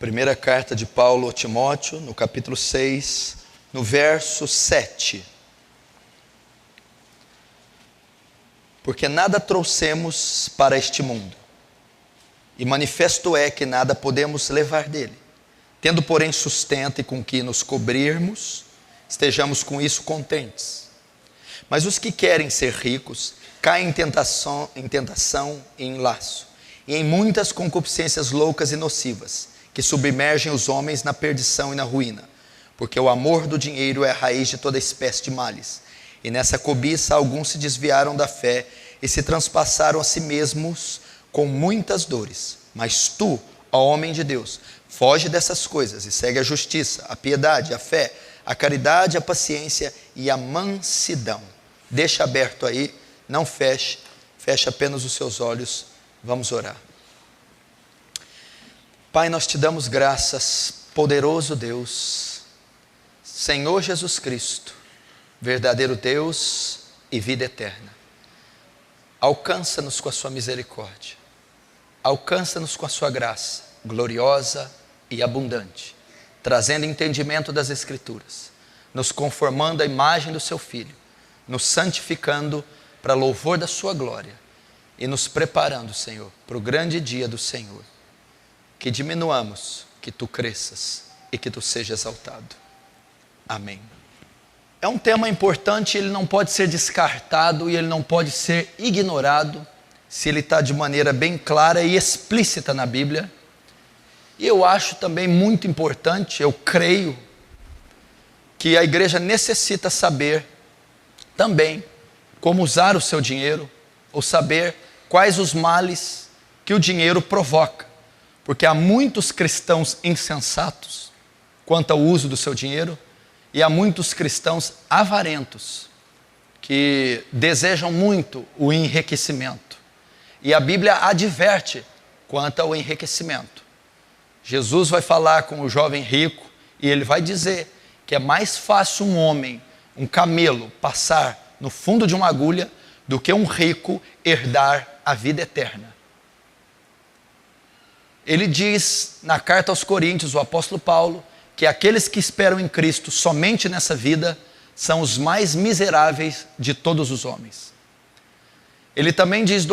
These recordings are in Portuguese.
Primeira carta de Paulo a Timóteo, no capítulo 6, no verso 7. Porque nada trouxemos para este mundo, e manifesto é que nada podemos levar dele. Tendo, porém, sustento e com que nos cobrirmos, estejamos com isso contentes. Mas os que querem ser ricos, caem em tentação e em laço, e em muitas concupiscências loucas e nocivas, que submergem os homens na perdição e na ruína. Porque o amor do dinheiro é a raiz de toda espécie de males. E nessa cobiça alguns se desviaram da fé e se transpassaram a si mesmos com muitas dores. Mas tu, ó homem de Deus, foge dessas coisas e segue a justiça, a piedade, a fé, a caridade, a paciência e a mansidão. Deixa aberto aí, não feche, feche apenas os seus olhos. Vamos orar. Pai, nós te damos graças, poderoso Deus, Senhor Jesus Cristo, verdadeiro Deus e vida eterna. Alcança-nos com a sua misericórdia, alcança-nos com a sua graça, gloriosa e abundante, trazendo entendimento das Escrituras, nos conformando à imagem do seu Filho, nos santificando para louvor da sua glória e nos preparando, Senhor, para o grande dia do Senhor. Que diminuamos, que tu cresças e que tu seja exaltado. Amém. É um tema importante, ele não pode ser descartado e ele não pode ser ignorado se ele está de maneira bem clara e explícita na Bíblia. E eu acho também muito importante, eu creio, que a igreja necessita saber também como usar o seu dinheiro, ou saber quais os males que o dinheiro provoca. Porque há muitos cristãos insensatos quanto ao uso do seu dinheiro, e há muitos cristãos avarentos que desejam muito o enriquecimento. E a Bíblia adverte quanto ao enriquecimento. Jesus vai falar com o jovem rico e ele vai dizer que é mais fácil um homem, um camelo, passar no fundo de uma agulha do que um rico herdar a vida eterna. Ele diz na carta aos Coríntios, o apóstolo Paulo, que aqueles que esperam em Cristo somente nessa vida são os mais miseráveis de todos os homens. Ele também diz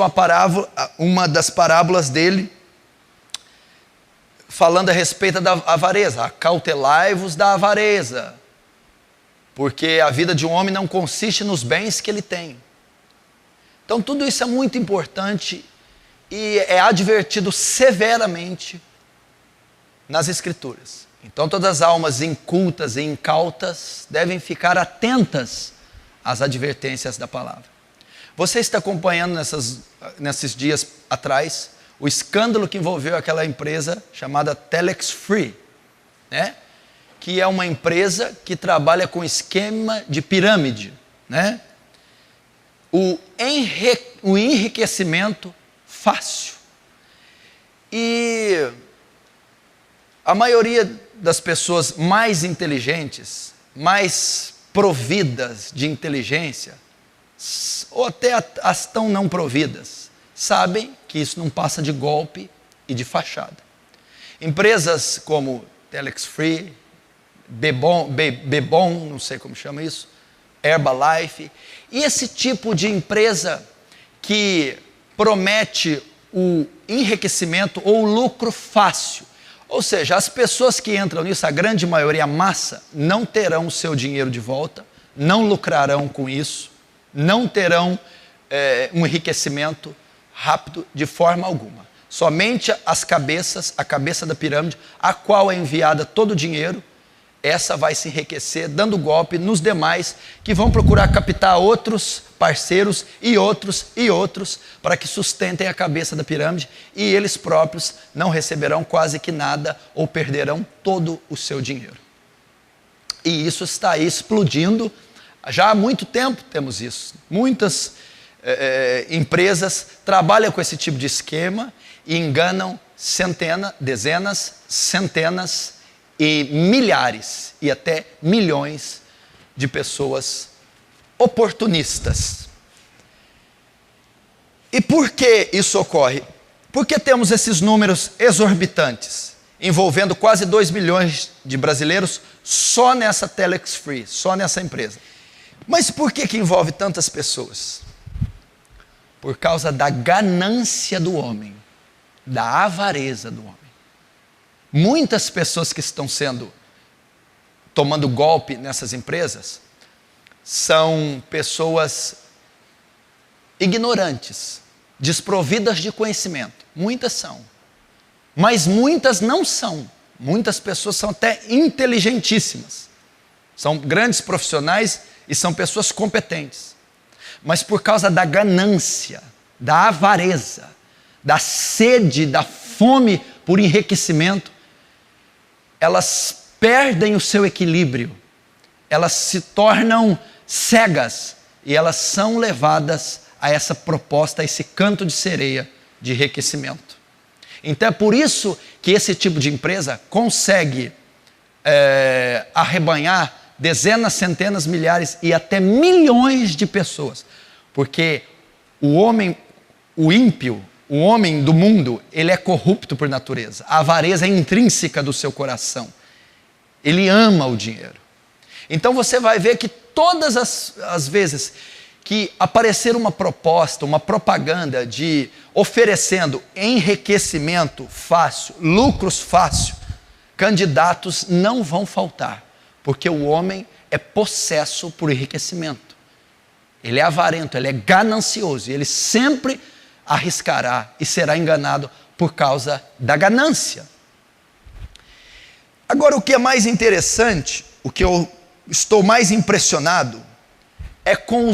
uma das parábolas dele, falando a respeito da avareza: acautelai-vos da avareza, porque a vida de um homem não consiste nos bens que ele tem. Então tudo isso é muito importante e é advertido severamente nas Escrituras. Então todas as almas incultas e incautas devem ficar atentas às advertências da palavra. Você está acompanhando nesses dias atrás o escândalo que envolveu aquela empresa chamada Telex Free, né? Que é uma empresa que trabalha com esquema de pirâmide, né? O enriquecimento fácil. E a maioria das pessoas mais inteligentes, mais providas de inteligência, ou até as tão não providas, sabem que isso não passa de golpe e de fachada. Empresas como Telex Free, Bebom, não sei como chama isso, Herbalife, e esse tipo de empresa que promete o enriquecimento ou o lucro fácil. Ou seja, as pessoas que entram nisso, a grande maioria, a massa, não terão o seu dinheiro de volta, não lucrarão com isso, não terão um enriquecimento rápido de forma alguma. Somente as cabeças, a cabeça da pirâmide, a qual é enviada todo o dinheiro, essa vai se enriquecer dando golpe nos demais que vão procurar captar outros parceiros e outros para que sustentem a cabeça da pirâmide, e eles próprios não receberão quase que nada ou perderão todo o seu dinheiro. E isso está aí explodindo. Já há muito tempo temos isso. Muitas empresas trabalham com esse tipo de esquema e enganam dezenas, centenas e milhares e até milhões de pessoas oportunistas. E por que isso ocorre? Por que temos esses números exorbitantes? envolvendo quase 2 milhões de brasileiros só nessa Telex Free, só nessa empresa. Mas por que envolve tantas pessoas? Por causa da ganância do homem, da avareza do homem. Muitas pessoas que estão tomando golpe nessas empresas são pessoas ignorantes, desprovidas de conhecimento. Muitas são. Mas muitas não são. Muitas pessoas são até inteligentíssimas. São grandes profissionais e são pessoas competentes. Mas por causa da ganância, da avareza, da sede, da fome por enriquecimento, elas perdem o seu equilíbrio. Elas se tornam cegas e elas são levadas a essa proposta, a esse canto de sereia de enriquecimento. Então é por isso que esse tipo de empresa consegue arrebanhar dezenas, centenas, milhares e até milhões de pessoas. Porque o homem, o ímpio, o homem do mundo, ele é corrupto por natureza. A avareza é intrínseca do seu coração. Ele ama o dinheiro. Então você vai ver que todas as vezes que aparecer uma proposta, uma propaganda de oferecendo enriquecimento fácil, lucros fácil, candidatos não vão faltar, porque o homem é possesso por enriquecimento. Ele é avarento, ele é ganancioso, e ele sempre arriscará e será enganado por causa da ganância. Agora, o que é mais interessante, o que eu estou mais impressionado, é com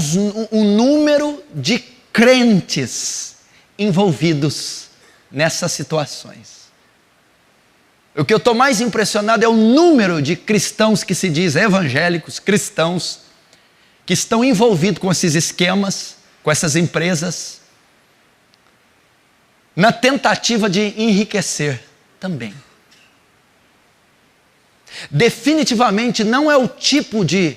o número de crentes envolvidos nessas situações. O que eu estou mais impressionado é o número de cristãos que se diz evangélicos, cristãos, que estão envolvidos com esses esquemas, com essas empresas, na tentativa de enriquecer também. Definitivamente não é o tipo de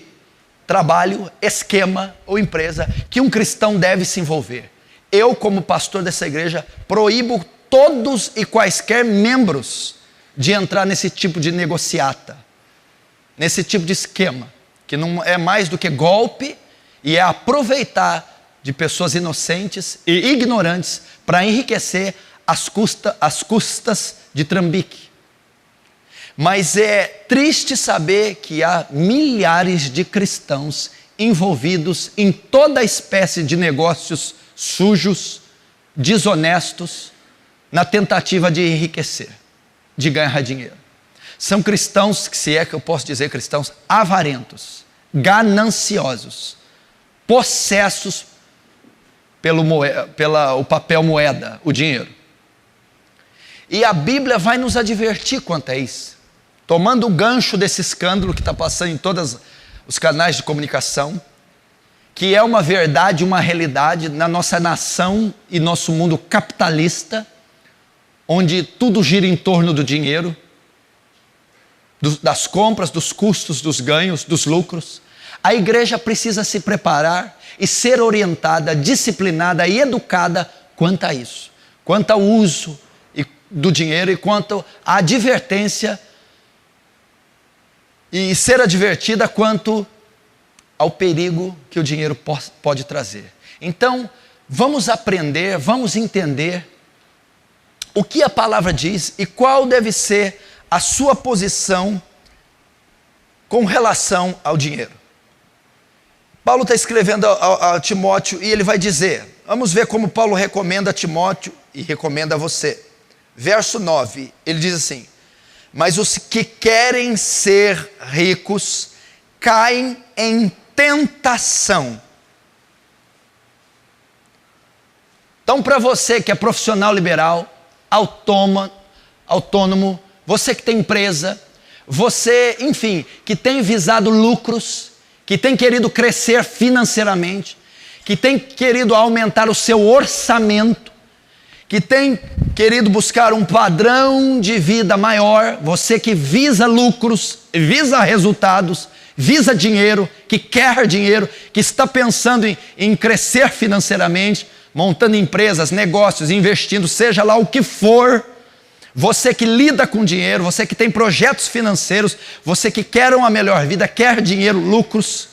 trabalho, esquema ou empresa que um cristão deve se envolver. Eu, como pastor dessa igreja, proíbo todos e quaisquer membros de entrar nesse tipo de negociata, nesse tipo de esquema, que não é mais do que golpe e é aproveitar de pessoas inocentes e ignorantes para enriquecer às custas de trambique. Mas é triste saber que há milhares de cristãos envolvidos em toda espécie de negócios sujos, desonestos, na tentativa de enriquecer, de ganhar dinheiro. São cristãos, se é que eu posso dizer cristãos, avarentos, gananciosos, possessos pelo papel moeda, o dinheiro. E a Bíblia vai nos advertir quanto a isso. Tomando o gancho desse escândalo que está passando em todos os canais de comunicação, que é uma verdade, uma realidade na nossa nação e nosso mundo capitalista, onde tudo gira em torno do dinheiro, das compras, dos custos, dos ganhos, dos lucros. A igreja precisa se preparar e ser orientada, disciplinada e educada quanto a isso, quanto ao uso do dinheiro e quanto à advertência e ser advertida quanto ao perigo que o dinheiro pode trazer. Então, vamos aprender, vamos entender o que a palavra diz e qual deve ser a sua posição com relação ao dinheiro. Paulo está escrevendo a Timóteo e ele vai dizer, vamos ver como Paulo recomenda a Timóteo e recomenda a você. Verso 9, ele diz assim: mas os que querem ser ricos caem em tentação. Então, para você que é profissional liberal, autônomo, você que tem empresa, você, enfim, que tem visado lucros, que tem querido crescer financeiramente, que tem querido aumentar o seu orçamento, que tem querido buscar um padrão de vida maior, você que visa lucros, visa resultados, visa dinheiro, que quer dinheiro, que está pensando em crescer financeiramente, montando empresas, negócios, investindo, seja lá o que for, Você que lida com dinheiro, você que tem projetos financeiros, você que quer uma melhor vida, quer dinheiro, lucros.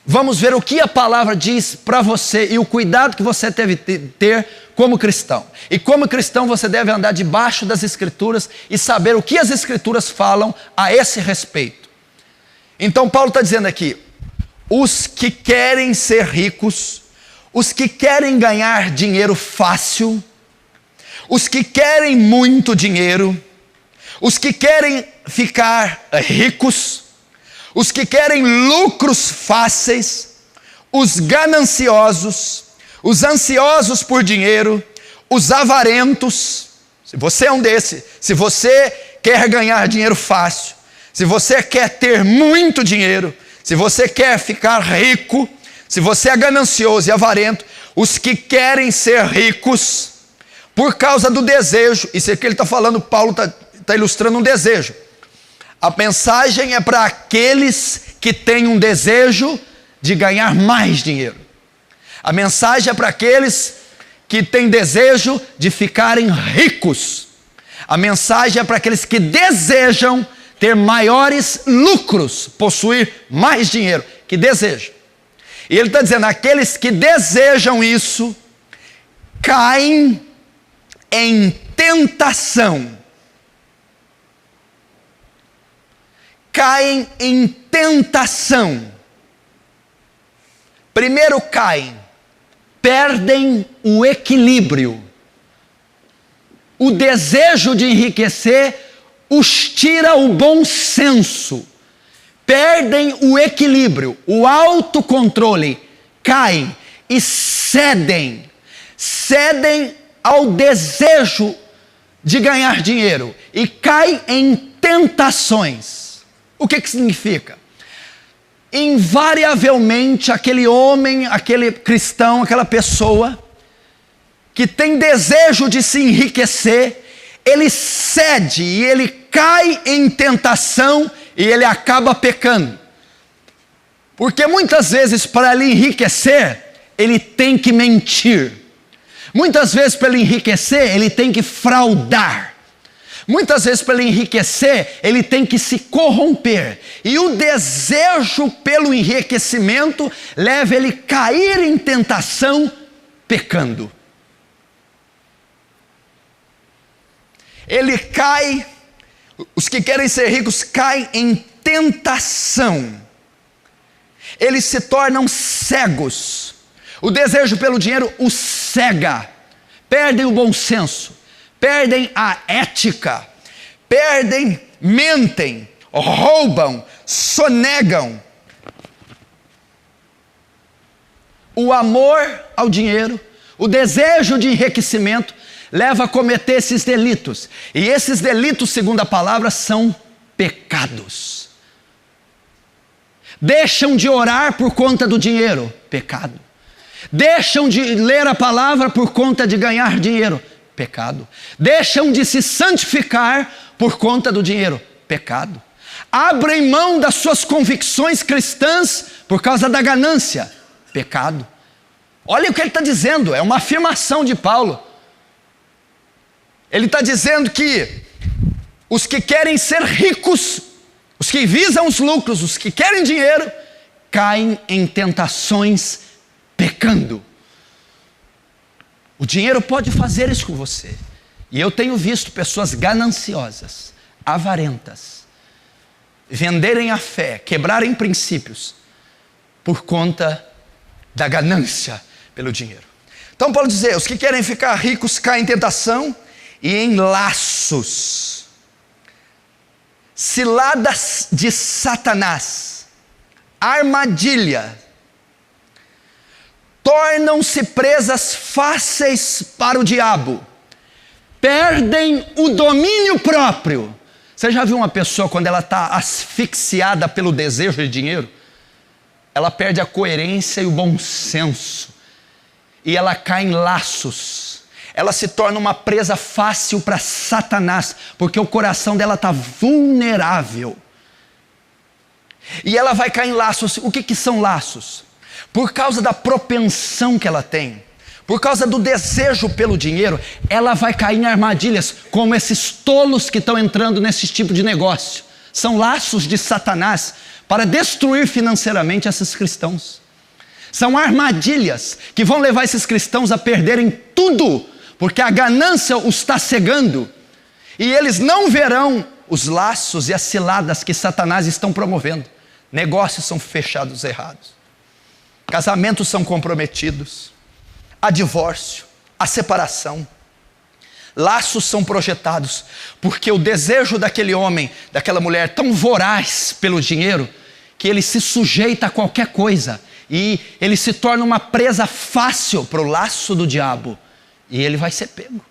Vamos ver o que a palavra diz para você e o cuidado que você deve ter como cristão. E como cristão você deve andar debaixo das Escrituras e saber o que as Escrituras falam a esse respeito. Então Paulo está dizendo aqui, os que querem ser ricos, os que querem ganhar dinheiro fácil, os que querem muito dinheiro, os que querem ficar ricos, os que querem lucros fáceis, os gananciosos, os ansiosos por dinheiro, os avarentos. Se você é um desses, se você quer ganhar dinheiro fácil, se você quer ter muito dinheiro, se você quer ficar rico, se você é ganancioso e avarento, os que querem ser ricos por causa do desejo, isso aqui ele está falando, Paulo está ilustrando um desejo. A mensagem é para aqueles que têm um desejo de ganhar mais dinheiro. A mensagem é para aqueles que têm desejo de ficarem ricos. A mensagem é para aqueles que desejam ter maiores lucros, possuir mais dinheiro, que desejam. E ele está dizendo, aqueles que desejam isso, caem em tentação. Caem em tentação. Primeiro caem, perdem o equilíbrio. O desejo de enriquecer os tira o bom senso. Perdem o equilíbrio, o autocontrole, caem e cedem ao desejo de ganhar dinheiro e caem em tentações. O que significa? Invariavelmente aquele homem, aquele cristão, aquela pessoa que tem desejo de se enriquecer, ele cede e ele cai em tentação e ele acaba pecando. Porque muitas vezes para ele enriquecer, ele tem que mentir. Muitas vezes para ele enriquecer, ele tem que fraudar. Muitas vezes para ele enriquecer, ele tem que se corromper. E o desejo pelo enriquecimento leva ele a cair em tentação, pecando. Ele cai, os que querem ser ricos caem em tentação. Eles se tornam cegos. O desejo pelo dinheiro os cega. Perdem o bom senso, perdem a ética, mentem, roubam, sonegam. O amor ao dinheiro, o desejo de enriquecimento leva a cometer esses delitos. E esses delitos, segundo a palavra, são pecados. Deixam de orar por conta do dinheiro, pecado. Deixam de ler a palavra por conta de ganhar dinheiro, pecado. Deixam de se santificar por conta do dinheiro, pecado. Abrem mão das suas convicções cristãs por causa da ganância, pecado. Olha o que ele está dizendo, é uma afirmação de Paulo. Ele está dizendo que os que querem ser ricos, os que visam os lucros, os que querem dinheiro, caem em tentações pecando. O dinheiro pode fazer isso com você. E eu tenho visto pessoas gananciosas, avarentas, venderem a fé, quebrarem princípios por conta da ganância pelo dinheiro. Então Paulo diz, os que querem ficar ricos caem em tentação e em laços, ciladas de Satanás, armadilha, tornam-se presas fáceis para o diabo, perdem o domínio próprio. Você já viu uma pessoa quando ela está asfixiada pelo desejo de dinheiro? Ela perde a coerência e o bom senso, e ela cai em laços. Ela se torna uma presa fácil para Satanás, porque o coração dela está vulnerável. E ela vai cair em laços. O que são laços? Por causa da propensão que ela tem, por causa do desejo pelo dinheiro, ela vai cair em armadilhas, como esses tolos que estão entrando nesse tipo de negócio. São laços de Satanás para destruir financeiramente esses cristãos. São armadilhas que vão levar esses cristãos a perderem tudo, porque a ganância os está cegando, e eles não verão os laços e as ciladas que Satanás estão promovendo. Negócios são fechados errados, casamentos são comprometidos, há divórcio, há separação, laços são projetados, porque o desejo daquele homem, daquela mulher tão voraz pelo dinheiro, que ele se sujeita a qualquer coisa, e ele se torna uma presa fácil para o laço do diabo, e ele vai ser pego.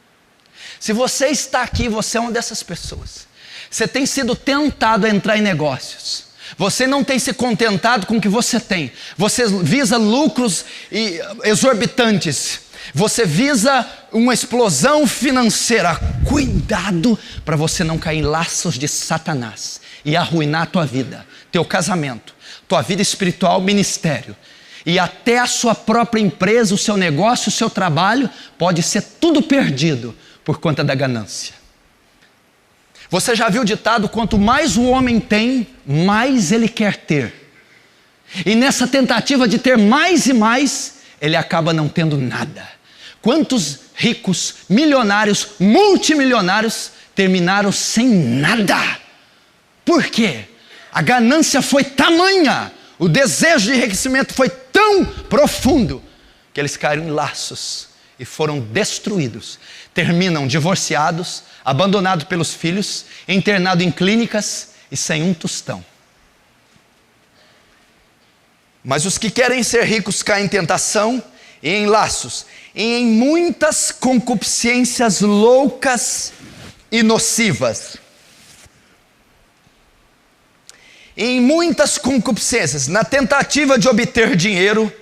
Se você está aqui, você é uma dessas pessoas. Você tem sido tentado a entrar em negócios. Você não tem se contentado com o que você tem. Você visa lucros exorbitantes. Você visa uma explosão financeira. Cuidado para você não cair em laços de Satanás e arruinar a tua vida, teu casamento, tua vida espiritual, ministério. E até a sua própria empresa, o seu negócio, o seu trabalho, pode ser tudo perdido por conta da ganância. Você já viu o ditado, quanto mais o homem tem, mais ele quer ter. E nessa tentativa de ter mais e mais, ele acaba não tendo nada. Quantos ricos, milionários, multimilionários terminaram sem nada? Por quê? A ganância foi tamanha, o desejo de enriquecimento foi tão profundo, que eles caíram em laços e foram destruídos. Terminam divorciados, abandonados pelos filhos, internados em clínicas e sem um tostão. Mas os que querem ser ricos caem em tentação e em laços, e em muitas concupiscências loucas e nocivas. Em muitas concupiscências, na tentativa de obter dinheiro,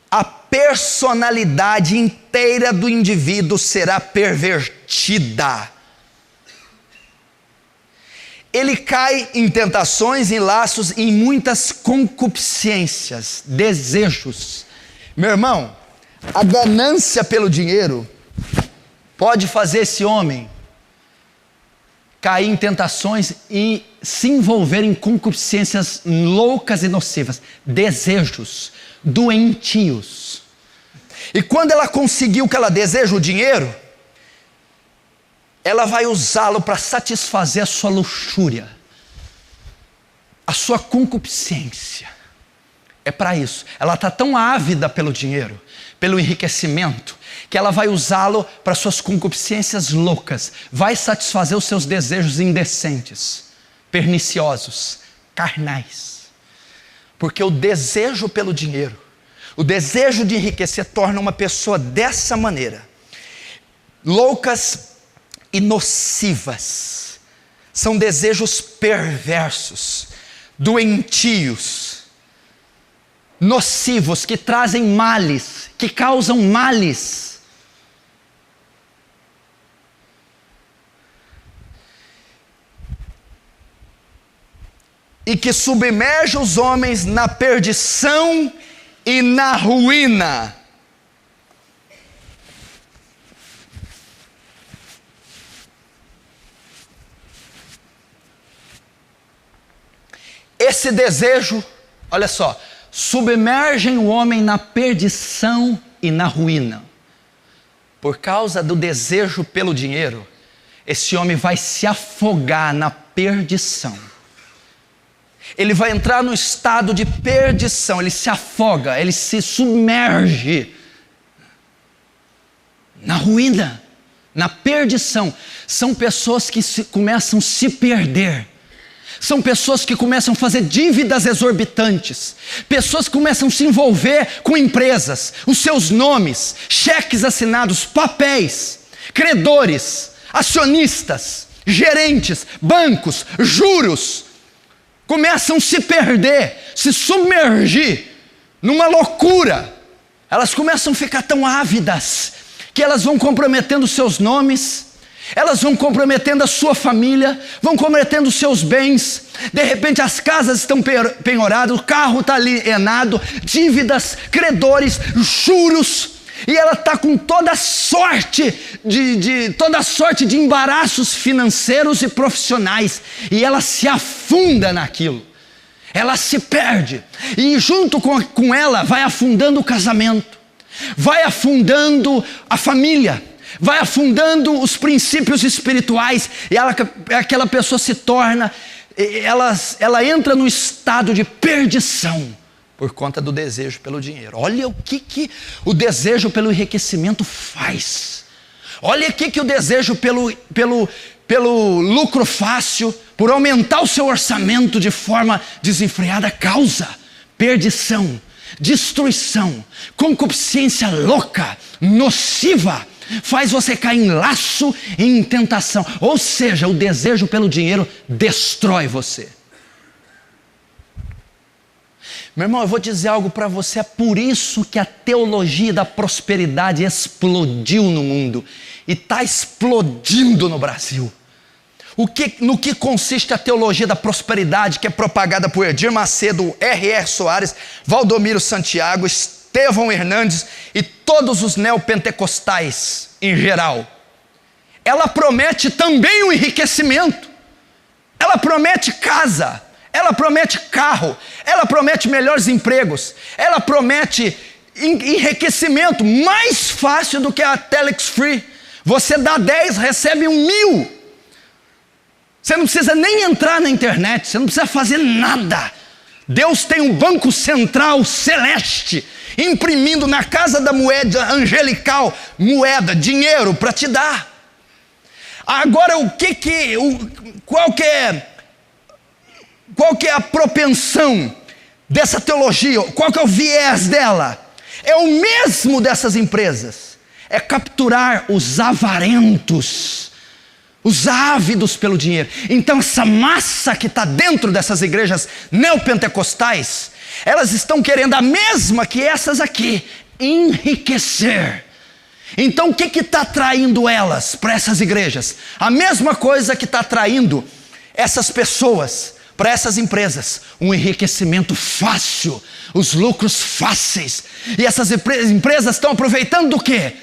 a personalidade inteira do indivíduo será pervertida. Ele cai em tentações, em laços, em muitas concupiscências, desejos. Meu irmão, a ganância pelo dinheiro pode fazer esse homem cair em tentações e se envolver em concupiscências loucas e nocivas, desejos doentios. E quando ela conseguir o que ela deseja, o dinheiro, ela vai usá-lo para satisfazer a sua luxúria, a sua concupiscência. É para isso. Ela está tão ávida pelo dinheiro, pelo enriquecimento, que ela vai usá-lo para suas concupiscências loucas, vai satisfazer os seus desejos indecentes, perniciosos, carnais. Porque o desejo pelo dinheiro, o desejo de enriquecer, torna uma pessoa dessa maneira, loucas e nocivas. São desejos perversos, doentios, nocivos, que trazem males, que causam males. E que submerge os homens na perdição e na ruína. Esse desejo, olha só, submergem o homem na perdição e na ruína. Por causa do desejo pelo dinheiro, esse homem vai se afogar na perdição. Ele vai entrar no estado de perdição, ele se afoga, ele se submerge na ruína, na perdição. São pessoas que começam a se perder. São pessoas que começam a fazer dívidas exorbitantes. Pessoas que começam a se envolver com empresas, os seus nomes, cheques assinados, papéis, credores, acionistas, gerentes, bancos, juros. Começam a se perder, se submergir numa loucura. Elas começam a ficar tão ávidas que elas vão comprometendo seus nomes, elas vão comprometendo a sua família, vão comprometendo os seus bens. De repente as casas estão penhoradas, o carro está alienado, dívidas, credores, juros. E ela está com toda sorte toda sorte de embaraços financeiros e profissionais. E ela se afunda naquilo. Ela se perde. E junto com ela vai afundando o casamento. Vai afundando a família. Vai afundando os princípios espirituais. E aquela pessoa se torna... Ela entra no estado de perdição. Por conta do desejo pelo dinheiro. Olha o que o desejo pelo enriquecimento faz. Olha o que o desejo pelo lucro fácil, por aumentar o seu orçamento de forma desenfreada, causa perdição, destruição, concupiscência louca, nociva, faz você cair em laço e em tentação. Ou seja, o desejo pelo dinheiro destrói você. Meu irmão, eu vou dizer algo para você, é por isso que a teologia da prosperidade explodiu no mundo e está explodindo no Brasil. No que consiste a teologia da prosperidade que é propagada por Edir Macedo, R.R. Soares, Valdomiro Santiago, Estevão Hernandes e todos os neopentecostais em geral? Ela promete também o enriquecimento, ela promete casa, ela promete carro, ela promete melhores empregos, ela promete enriquecimento mais fácil do que a Telex Free. Você dá 10, recebe 1.000. Você não precisa nem entrar na internet, você não precisa fazer nada. Deus tem um banco central celeste, imprimindo na casa da moeda angelical, moeda, dinheiro para te dar. Agora qual que é a propensão dessa teologia? Qual que é o viés dela? É o mesmo dessas empresas. É capturar os avarentos, os ávidos pelo dinheiro. Então essa massa que está dentro dessas igrejas neopentecostais, elas estão querendo a mesma que essas aqui, enriquecer. Então o que está atraindo elas para essas igrejas? A mesma coisa que está atraindo essas pessoas para essas empresas, um enriquecimento fácil, os lucros fáceis. E essas empresas estão aproveitando do quê?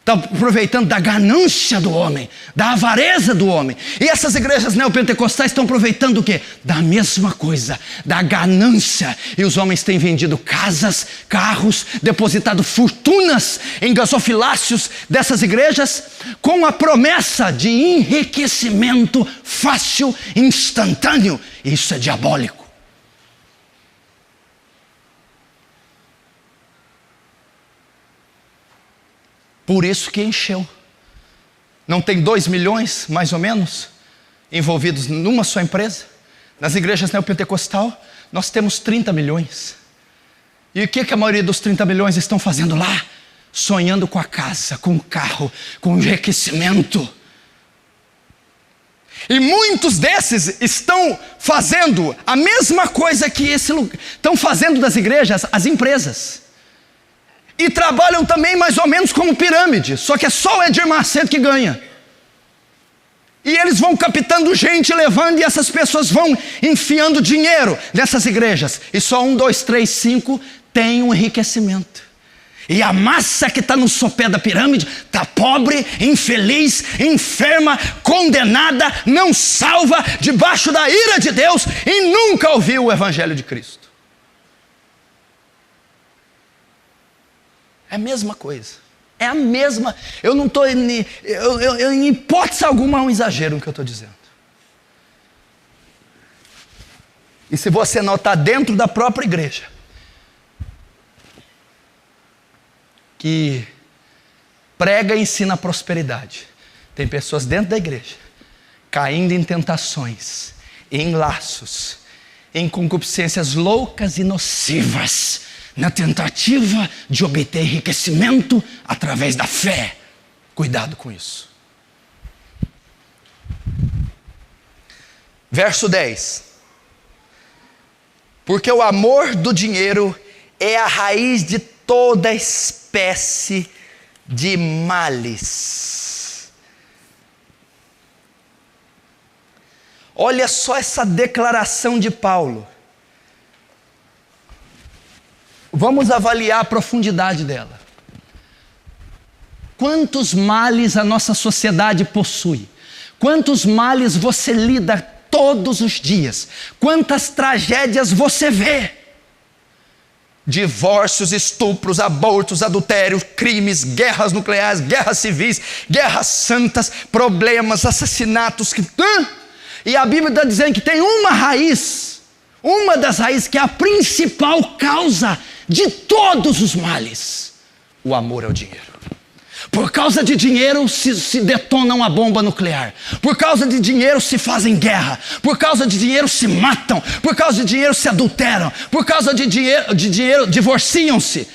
Estão aproveitando da ganância do homem, da avareza do homem. E essas igrejas neopentecostais estão aproveitando do quê? Da mesma coisa, da ganância. E os homens têm vendido casas, carros, depositado fortunas em gasofiláceos dessas igrejas, com a promessa de enriquecimento fácil, instantâneo. Isso é diabólico. Por isso que encheu. Não tem 2 milhões, mais ou menos, envolvidos numa só empresa? Nas igrejas neopentecostal, nós temos 30 milhões. E o que a maioria dos 30 milhões estão fazendo lá? Sonhando com a casa, com o carro, com o enriquecimento. E muitos desses estão fazendo a mesma coisa que estão fazendo das igrejas, as empresas. E trabalham também mais ou menos como pirâmide, só que é só o Edir Macedo que ganha. E eles vão captando gente, levando, e essas pessoas vão enfiando dinheiro nessas igrejas. E só 1, 2, 3, 5 tem um enriquecimento. E a massa que está no sopé da pirâmide está pobre, infeliz, enferma, condenada, não salva, debaixo da ira de Deus, e nunca ouviu o Evangelho de Cristo. É a mesma coisa. É a mesma. Eu não estou em hipótese alguma, é um exagero no que eu estou dizendo. E se você notar dentro da própria igreja, que prega e ensina a prosperidade, tem pessoas dentro da igreja caindo em tentações, em laços, em concupiscências loucas e nocivas, na tentativa de obter enriquecimento através da fé. Cuidado com isso. Verso 10. Porque o amor do dinheiro é a raiz de toda espécie de males. Olha só essa declaração de Paulo. Vamos avaliar a profundidade dela. quantos males a nossa sociedade possui. Quantos males você lida todos os dias. Quantas tragédias você vê. Divórcios, estupros, abortos, adultérios, crimes, guerras nucleares, guerras civis, guerras santas, problemas, assassinatos. E a Bíblia está dizendo que tem uma raiz, uma das raízes que é a principal causa de todos os males: o amor ao dinheiro. Por causa de dinheiro se detona uma bomba nuclear. Por causa de dinheiro se fazem guerra. Por causa de dinheiro se matam. Por causa de dinheiro se adulteram. Por causa de dinheiro divorciam-se.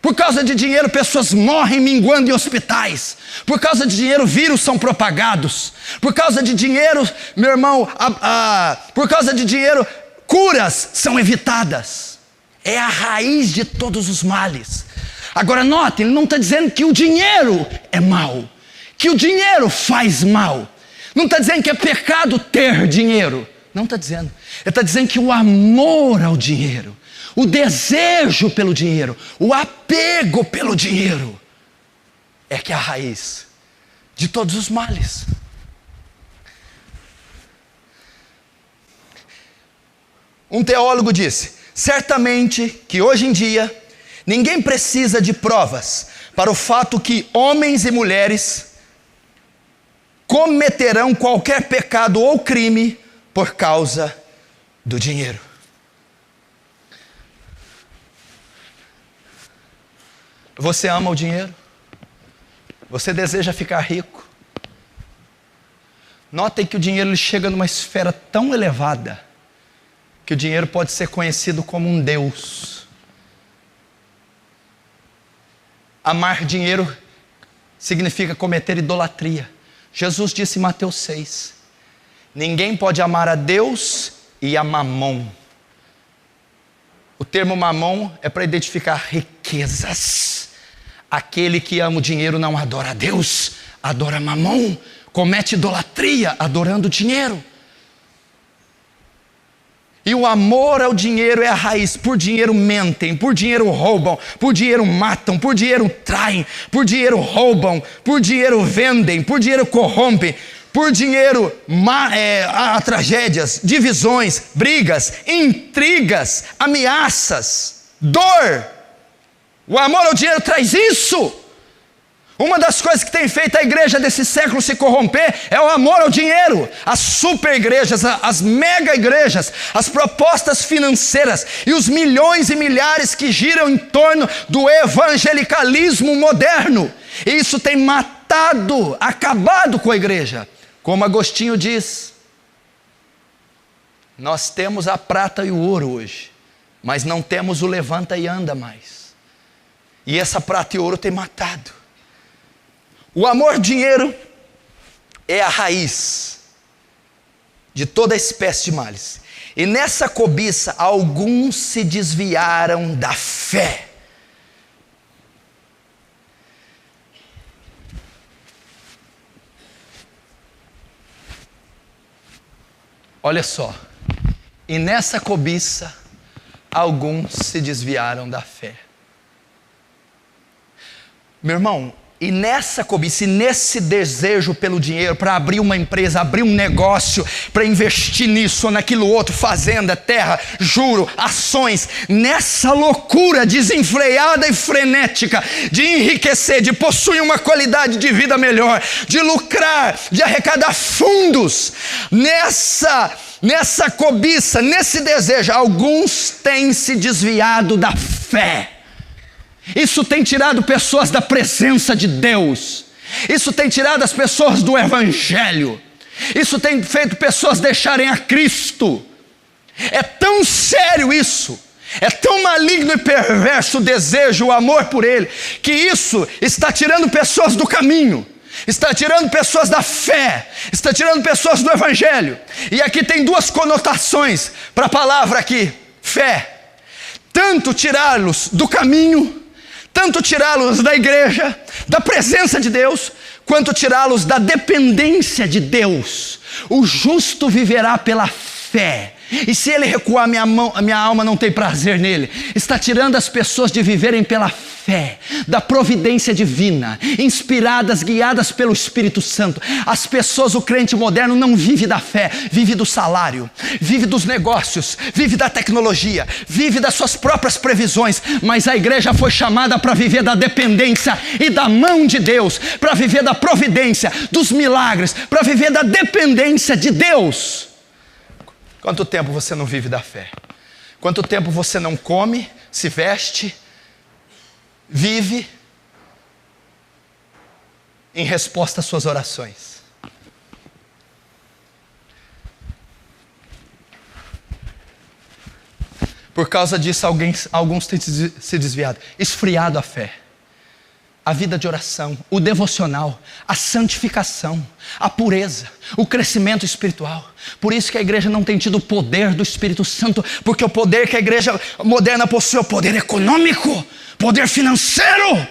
Por causa de dinheiro pessoas morrem minguando em hospitais. Por causa de dinheiro vírus são propagados. Por causa de dinheiro, meu irmão, por causa de dinheiro curas são evitadas. É a raiz de todos os males. Agora note, ele não está dizendo que o dinheiro é mal, que o dinheiro faz mal. Não está dizendo que é pecado ter dinheiro. Não está dizendo. Ele está dizendo que o amor ao dinheiro, o desejo pelo dinheiro, o apego pelo dinheiro é que é a raiz de todos os males. Um teólogo disse: certamente que hoje em dia ninguém precisa de provas para o fato que homens e mulheres cometerão qualquer pecado ou crime por causa do dinheiro. Você ama o dinheiro? Você deseja ficar rico? Notem que o dinheiro chega numa esfera tão elevada que o dinheiro pode ser conhecido como um Deus. Amar dinheiro significa cometer idolatria. Jesus disse em Mateus 6: ninguém pode amar a Deus e a mamon. O termo mamon é para identificar riquezas. Aquele que ama o dinheiro não adora a Deus, adora mamon, comete idolatria adorando o dinheiro. E o amor ao dinheiro é a raiz. Por dinheiro mentem, por dinheiro roubam, por dinheiro matam, por dinheiro traem, por dinheiro roubam, por dinheiro vendem, por dinheiro corrompem, por dinheiro há tragédias, divisões, brigas, intrigas, ameaças, dor. O amor ao dinheiro traz isso. Uma das coisas que tem feito a igreja desse século se corromper é o amor ao dinheiro. As super igrejas, as mega igrejas, as propostas financeiras e os milhões e milhares que giram em torno do evangelicalismo moderno. E isso tem matado, acabado com a igreja. Como Agostinho diz: nós temos a prata e o ouro hoje, mas não temos o levanta e anda mais. E essa prata e ouro tem matado. O amor ao dinheiro é a raiz de toda espécie de males. E nessa cobiça, alguns se desviaram da fé. Olha só. E nessa cobiça, alguns se desviaram da fé. Meu irmão, e nessa cobiça, e nesse desejo pelo dinheiro, para abrir uma empresa, abrir um negócio, para investir nisso ou naquilo outro, fazenda, terra, juro, ações, nessa loucura desenfreada e frenética de enriquecer, de possuir uma qualidade de vida melhor, de lucrar, de arrecadar fundos, nessa cobiça, nesse desejo, alguns têm se desviado da fé. Isso tem tirado pessoas da presença de Deus. Isso tem tirado as pessoas do Evangelho. Isso tem feito pessoas deixarem a Cristo. É tão sério isso. É tão maligno e perverso o desejo, o amor por Ele, que isso está tirando pessoas do caminho. Está tirando pessoas da fé. Está tirando pessoas do Evangelho. E aqui tem duas conotações para a palavra aqui: fé. Tanto tirá-los do caminho, tanto tirá-los da igreja, da presença de Deus, quanto tirá-los da dependência de Deus. O justo viverá pela fé. E se ele recuar, a minha alma não tem prazer nele. Está tirando as pessoas de viverem pela fé, da providência divina, inspiradas, guiadas pelo Espírito Santo. As pessoas, o crente moderno não vive da fé, vive do salário, vive dos negócios, vive da tecnologia, vive das suas próprias previsões. Mas a igreja foi chamada para viver da dependência e da mão de Deus, para viver da providência, dos milagres, para viver da dependência de Deus. Quanto tempo você não vive da fé? Quanto tempo você não come, se veste, vive em resposta às suas orações? Por causa disso, alguns têm se desviado, esfriado a fé. A vida de oração, o devocional, a santificação, a pureza, o crescimento espiritual. Por isso que a igreja não tem tido o poder do Espírito Santo, porque o poder que a igreja moderna possui é o poder econômico, poder financeiro,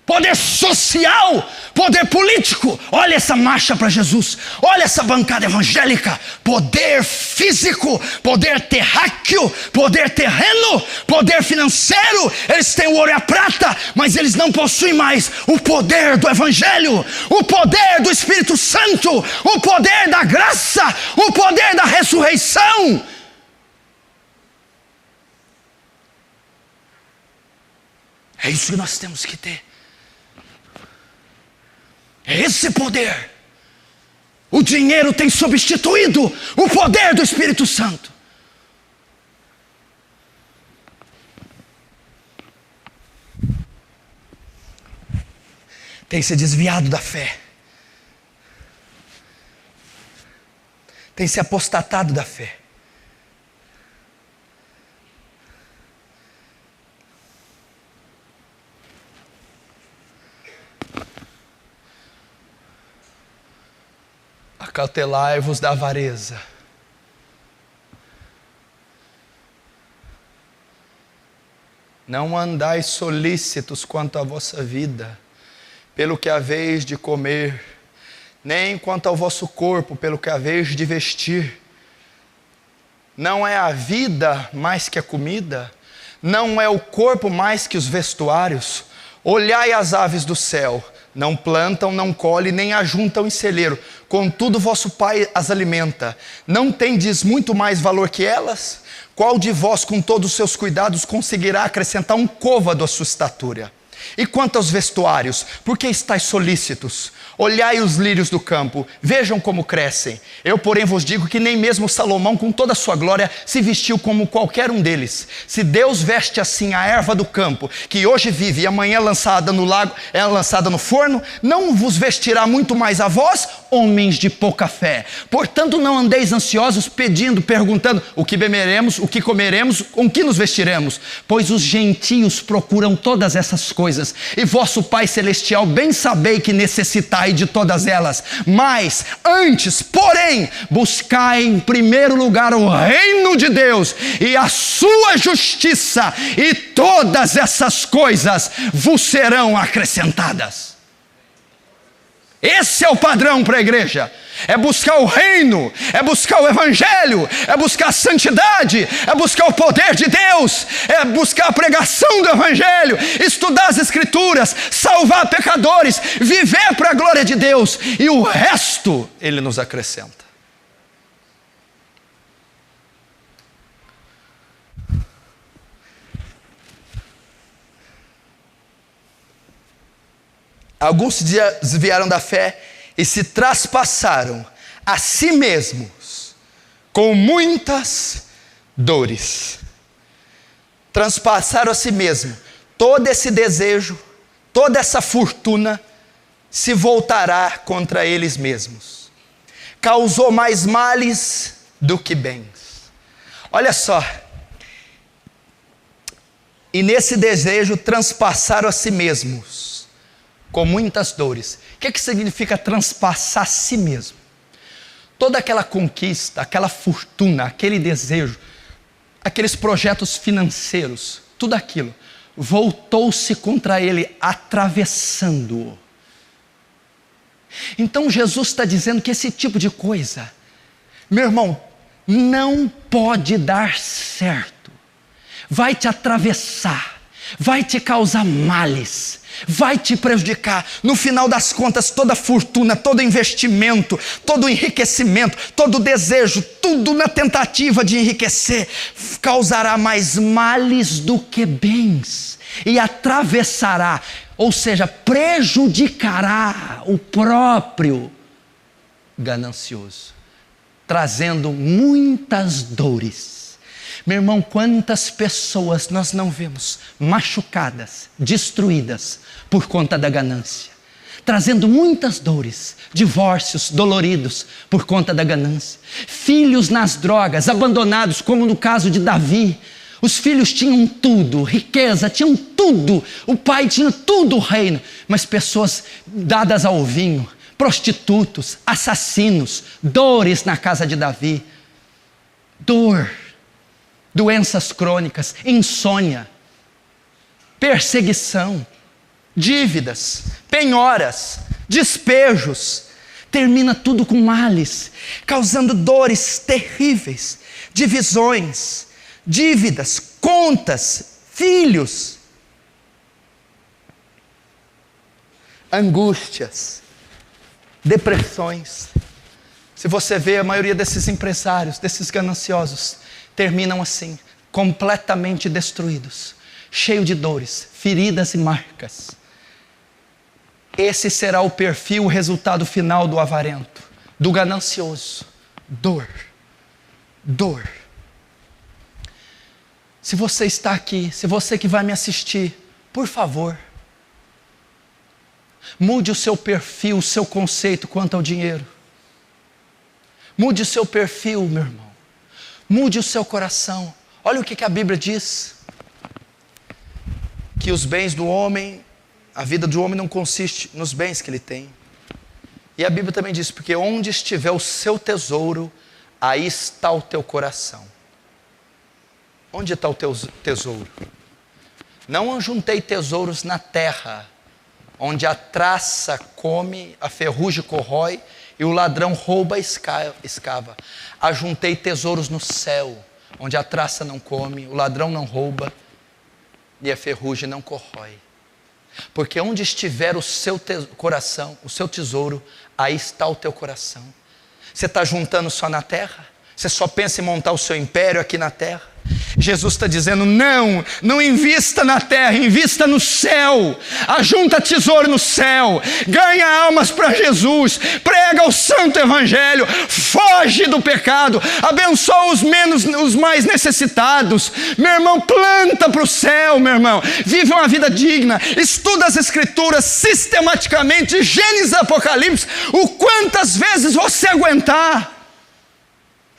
poder social, poder político. Olha essa marcha para Jesus, olha essa bancada evangélica. Poder físico, poder terráqueo, poder terreno, poder financeiro. Eles têm o ouro e a prata, mas eles não possuem mais o poder do evangelho, o poder do Espírito Santo, o poder da graça, o poder da ressurreição. É isso que nós temos que ter. É esse poder. O dinheiro tem substituído o poder do Espírito Santo. Tem se desviado da fé. Tem se apostatado da fé. Acautelai-vos da avareza. Não andais solícitos quanto à vossa vida, pelo que haveis de comer, nem quanto ao vosso corpo, pelo que haveis de vestir. Não é a vida mais que a comida? Não é o corpo mais que os vestuários? Olhai as aves do céu, não plantam, não colhem, nem ajuntam em celeiro, contudo vosso Pai as alimenta. Não tendes muito mais valor que elas? Qual de vós, com todos os seus cuidados, conseguirá acrescentar um côvado à sua estatura? E quanto aos vestuários, por que estáis solícitos? Olhai os lírios do campo, vejam como crescem. Eu, porém, vos digo que nem mesmo Salomão, com toda a sua glória, se vestiu como qualquer um deles. Se Deus veste assim a erva do campo, que hoje vive e amanhã é lançada no lago, é lançada no forno, não vos vestirá muito mais a vós, homens de pouca fé? Portanto, não andeis ansiosos, pedindo, perguntando, o que beberemos, o que comeremos, com que nos vestiremos? Pois os gentios procuram todas essas coisas, e vosso Pai Celestial bem sabei que necessitai de todas elas. Mas antes, porém, buscai em primeiro lugar o reino de Deus e a sua justiça, e todas essas coisas vos serão acrescentadas. Esse é o padrão para a igreja. É buscar o reino, é buscar o evangelho, é buscar a santidade, é buscar o poder de Deus, é buscar a pregação do evangelho, estudar as escrituras, salvar pecadores, viver para a glória de Deus, e o resto Ele nos acrescenta. Alguns se desviaram da fé e se traspassaram a si mesmos com muitas dores. Transpassaram a si mesmo. Todo esse desejo, toda essa fortuna se voltará contra eles mesmos. Causou mais males do que bens. Olha só. E nesse desejo transpassaram a si mesmos com muitas dores. O que significa transpassar a si mesmo? Toda aquela conquista, aquela fortuna, aquele desejo, aqueles projetos financeiros, tudo aquilo, voltou-se contra ele, atravessando-o. Então Jesus está dizendo que esse tipo de coisa, meu irmão, não pode dar certo. Vai te atravessar, vai te causar males, vai te prejudicar. No final das contas, toda fortuna, todo investimento, todo enriquecimento, todo desejo, tudo na tentativa de enriquecer, causará mais males do que bens. E atravessará, ou seja, prejudicará o próprio ganancioso, trazendo muitas dores. Meu irmão, quantas pessoas nós não vemos machucadas, destruídas por conta da ganância, trazendo muitas dores, divórcios doloridos por conta da ganância, filhos nas drogas, abandonados, como no caso de Davi. Os filhos tinham tudo, riqueza, tinham tudo, o pai tinha tudo o reino, mas pessoas dadas ao vinho, prostitutos, assassinos, dores na casa de Davi, dor, doenças crônicas, insônia, perseguição, dívidas, penhoras, despejos, termina tudo com males, causando dores terríveis, divisões, dívidas, contas, filhos, angústias, depressões. Se você vê, a maioria desses empresários, desses gananciosos, terminam assim, completamente destruídos, cheio de dores, feridas e marcas. Esse será o perfil, o resultado final do avarento, do ganancioso. Dor, dor. Se você está aqui, se você que vai me assistir, por favor, mude o seu perfil, o seu conceito quanto ao dinheiro. Mude o seu perfil, meu irmão. Mude o seu coração. Olha o que a Bíblia diz. Que os bens do homem, a vida do homem não consiste nos bens que ele tem. E a Bíblia também diz, porque onde estiver o seu tesouro, aí está o teu coração. Onde está o teu tesouro? Não ajuntei tesouros na terra, onde a traça come, a ferrugem corrói e o ladrão rouba e escava. Ajuntei tesouros no céu, onde a traça não come, o ladrão não rouba e a ferrugem não corrói. Porque onde estiver o seu coração, o seu tesouro, aí está o teu coração. Você está juntando só na terra? Você só pensa em montar o seu império aqui na terra? Jesus está dizendo, não invista na terra, invista no céu, ajunta tesouro no céu, ganha almas para Jesus, prega o santo evangelho, foge do pecado, abençoa os mais necessitados, meu irmão, planta para o céu, meu irmão, vive uma vida digna, estuda as escrituras sistematicamente, Gênesis e Apocalipse, o quantas vezes você aguentar.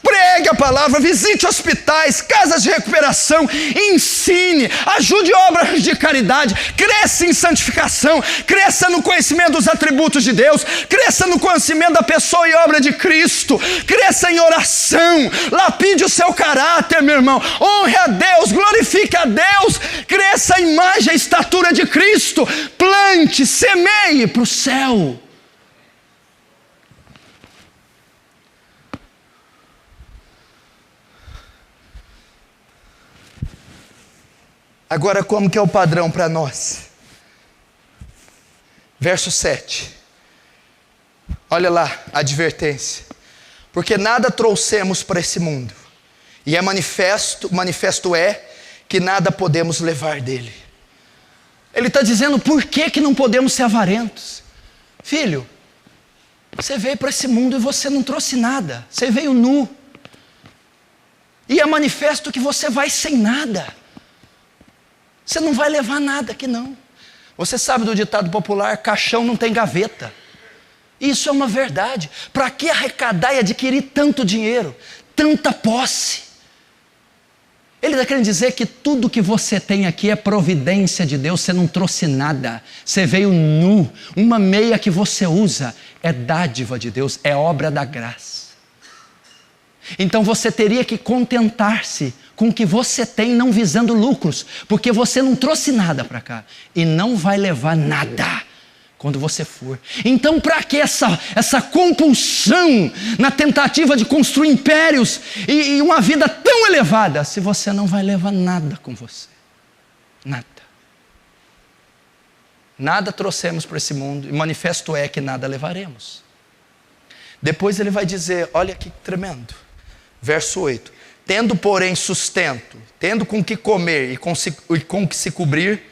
Pregue a palavra, visite hospitais, casas de recuperação, ensine, ajude obras de caridade, cresça em santificação, cresça no conhecimento dos atributos de Deus, cresça no conhecimento da pessoa e obra de Cristo, cresça em oração, lapide o seu caráter, meu irmão, honre a Deus, glorifique a Deus, cresça a imagem, a estatura de Cristo, plante, semeie para o céu. Agora, como que é o padrão para nós? Verso 7. Olha lá a advertência. Porque nada trouxemos para esse mundo, e é manifesto é que nada podemos levar dele. Ele está dizendo por que não podemos ser avarentos. Filho, você veio para esse mundo e você não trouxe nada. Você veio nu. E é manifesto que você vai sem nada. Você não vai levar nada aqui não. Você sabe do ditado popular, caixão não tem gaveta. Isso é uma verdade. Para que arrecadar e adquirir tanto dinheiro, tanta posse? Ele está querendo dizer que tudo que você tem aqui é providência de Deus, você não trouxe nada, você veio nu, uma meia que você usa é dádiva de Deus, é obra da graça. Então você teria que contentar-se com o que você tem, não visando lucros, porque você não trouxe nada para cá e não vai levar nada quando você for. Então, para que essa compulsão na tentativa de construir impérios e uma vida tão elevada, se você não vai levar nada com você? Nada. Nada trouxemos para esse mundo, e manifesto é que nada levaremos. Depois ele vai dizer, olha que tremendo, verso 8: tendo, porém, sustento, tendo com que comer e com que se cobrir,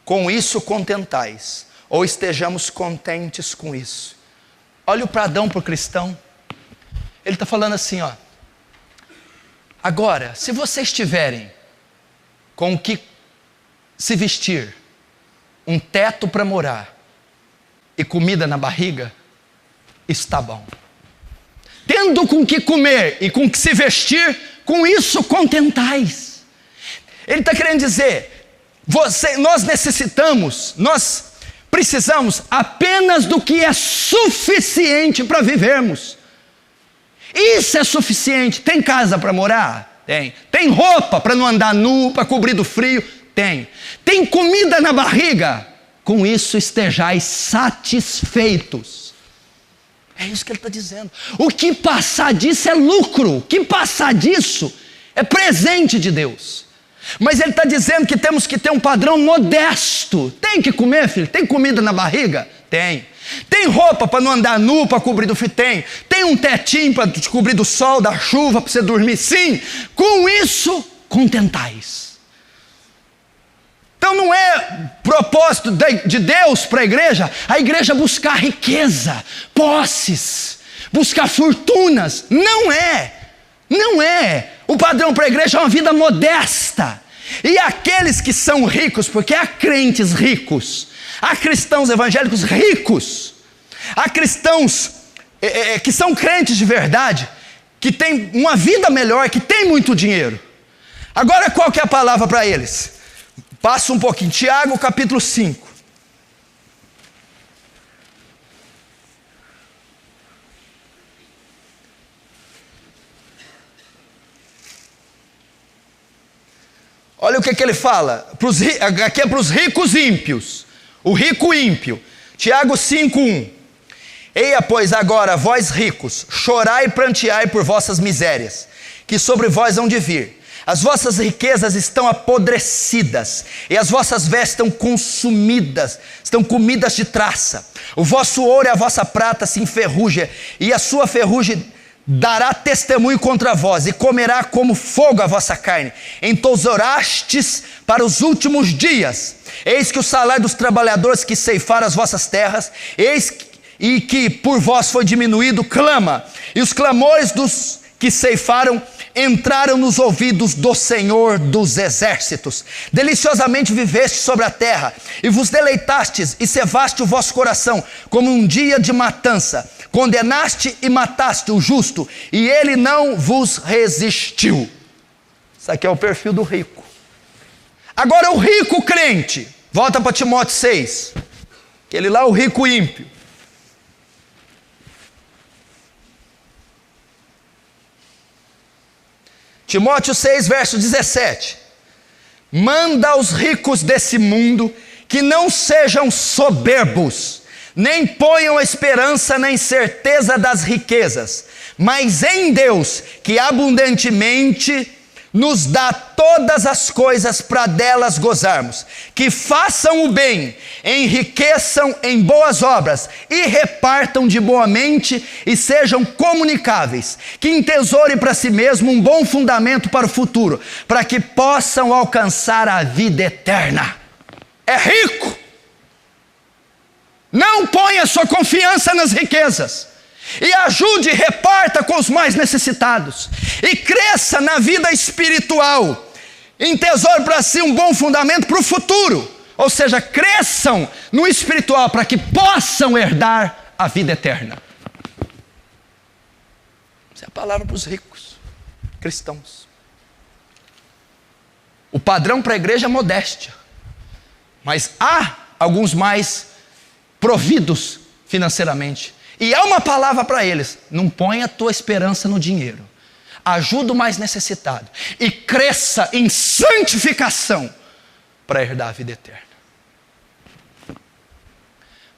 com isso contentais, ou estejamos contentes com isso. Olha o pradão para o cristão. Ele está falando assim, ó: agora, se vocês tiverem com o que se vestir, um teto para morar e comida na barriga, está bom. Tendo com que comer e com que se vestir, com isso contentais. Ele está querendo dizer, nós precisamos apenas do que é suficiente para vivermos. Isso é suficiente. Tem casa para morar? Tem. Tem roupa para não andar nu, para cobrir do frio? Tem. Tem comida na barriga? Com isso estejais satisfeitos. É isso que ele está dizendo. O que passar disso é lucro. O que passar disso é presente de Deus. Mas ele está dizendo que temos que ter um padrão modesto. Tem que comer, filho? Tem comida na barriga? Tem. Tem roupa para não andar nu, para cobrir do frio? Tem. Tem um tetinho para te cobrir do sol, da chuva, para você dormir? Sim. Com isso, contentais. Então não é propósito de Deus para a igreja buscar riqueza, posses, buscar fortunas. Não é. Não é. O padrão para a igreja é uma vida modesta. E aqueles que são ricos, porque há crentes ricos, há cristãos evangélicos ricos, há cristãos que são crentes de verdade, que têm uma vida melhor, que têm muito dinheiro. Agora qual que é a palavra para eles? Passa um pouquinho, Tiago capítulo 5. Olha o que ele fala, aqui é para os ricos ímpios, o rico ímpio. Tiago 5:1. Eia, pois, agora, vós ricos, chorai e pranteai por vossas misérias, que sobre vós hão de vir. As vossas riquezas estão apodrecidas, e as vossas vestes estão consumidas, estão comidas de traça. O vosso ouro e a vossa prata se enferrujam, e a sua ferrugem dará testemunho contra vós, e comerá como fogo a vossa carne. Entesourastes para os últimos dias. Eis que o salário dos trabalhadores que ceifaram as vossas terras, e que por vós foi diminuído, clama, e os clamores dos que ceifaram entraram nos ouvidos do Senhor dos exércitos. Deliciosamente viveste sobre a terra, e vos deleitastes, e cevaste o vosso coração, como um dia de matança. Condenaste e mataste o justo, e ele não vos resistiu. Isso aqui é o perfil do rico. Agora o rico crente, volta para Timóteo 6, aquele lá, o rico ímpio. Timóteo 6, verso 17. Manda aos ricos desse mundo que não sejam soberbos, nem ponham a esperança na incerteza das riquezas, mas em Deus, que abundantemente nos dá todas as coisas para delas gozarmos. Que façam o bem, enriqueçam em boas obras, e repartam de boa mente, e sejam comunicáveis. Que entesourem para si mesmo um bom fundamento para o futuro, para que possam alcançar a vida eterna. É rico. Não ponha sua confiança nas riquezas. E ajude e reparta com os mais necessitados. E cresça na vida espiritual. Entesoure para si um bom fundamento para o futuro. Ou seja, cresçam no espiritual para que possam herdar a vida eterna. Essa é a palavra para os ricos cristãos. O padrão para a igreja é modéstia. Mas há alguns mais providos financeiramente. E há uma palavra para eles: não ponha a tua esperança no dinheiro. Ajuda o mais necessitado. E cresça em santificação para herdar a vida eterna.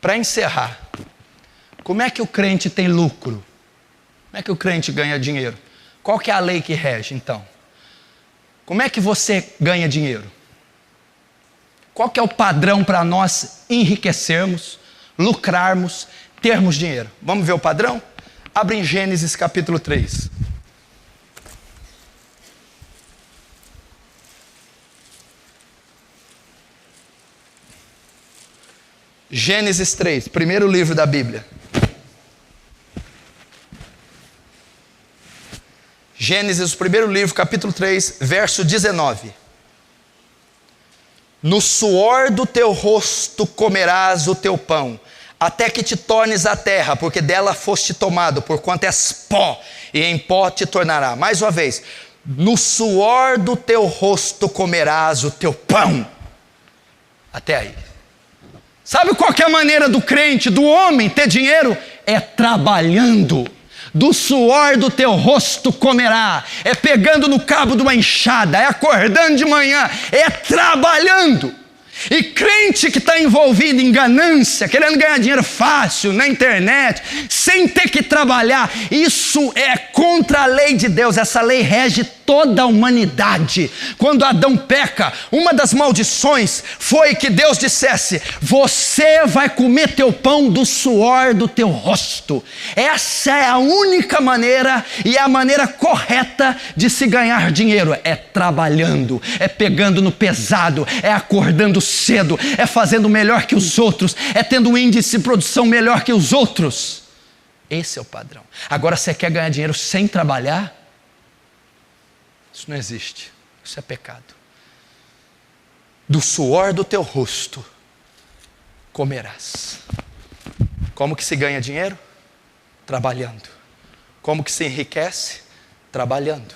Para encerrar, como é que o crente tem lucro? Como é que o crente ganha dinheiro? Qual que é a lei que rege, então? Como é que você ganha dinheiro? Qual que é o padrão para nós enriquecermos, lucrarmos, termos dinheiro? Vamos ver o padrão? Abre em Gênesis capítulo 3. Gênesis 3, primeiro livro da Bíblia. Gênesis, primeiro livro, capítulo 3, verso 19. No suor do teu rosto comerás o teu pão, até que te tornes a terra, porque dela foste tomado, porquanto és pó, e em pó te tornará. Mais uma vez, no suor do teu rosto comerás o teu pão. Até aí. Sabe qual que é a maneira do crente, do homem ter dinheiro? É trabalhando. Do suor do teu rosto comerá. É pegando no cabo de uma enxada, é acordando de manhã, é trabalhando. E crente que está envolvido em ganância, querendo ganhar dinheiro fácil, na internet, sem ter que trabalhar, isso é contra a lei de Deus. Essa lei rege toda a humanidade. Quando Adão peca, uma das maldições foi que Deus dissesse: você vai comer teu pão do suor do teu rosto. Essa é a única maneira e é a maneira correta de se ganhar dinheiro. É trabalhando, é pegando no pesado, é acordando cedo, é fazendo melhor que os outros, é tendo um índice de produção melhor que os outros. Esse é o padrão. Agora, você quer ganhar dinheiro sem trabalhar? Isso não existe. Isso é pecado. Do suor do teu rosto comerás. Como que se ganha dinheiro? Trabalhando. Como que se enriquece? Trabalhando.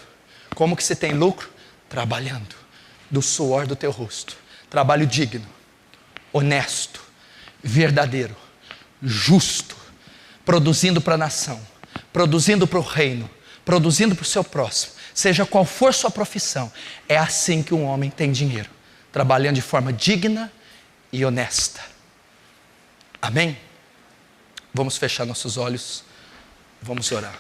Como que se tem lucro? Trabalhando. Do suor do teu rosto. Trabalho digno, honesto, verdadeiro, justo, produzindo para a nação, produzindo para o reino, produzindo para o seu próximo, seja qual for sua profissão. É assim que um homem tem dinheiro, trabalhando de forma digna e honesta. Amém? Vamos fechar nossos olhos, vamos orar.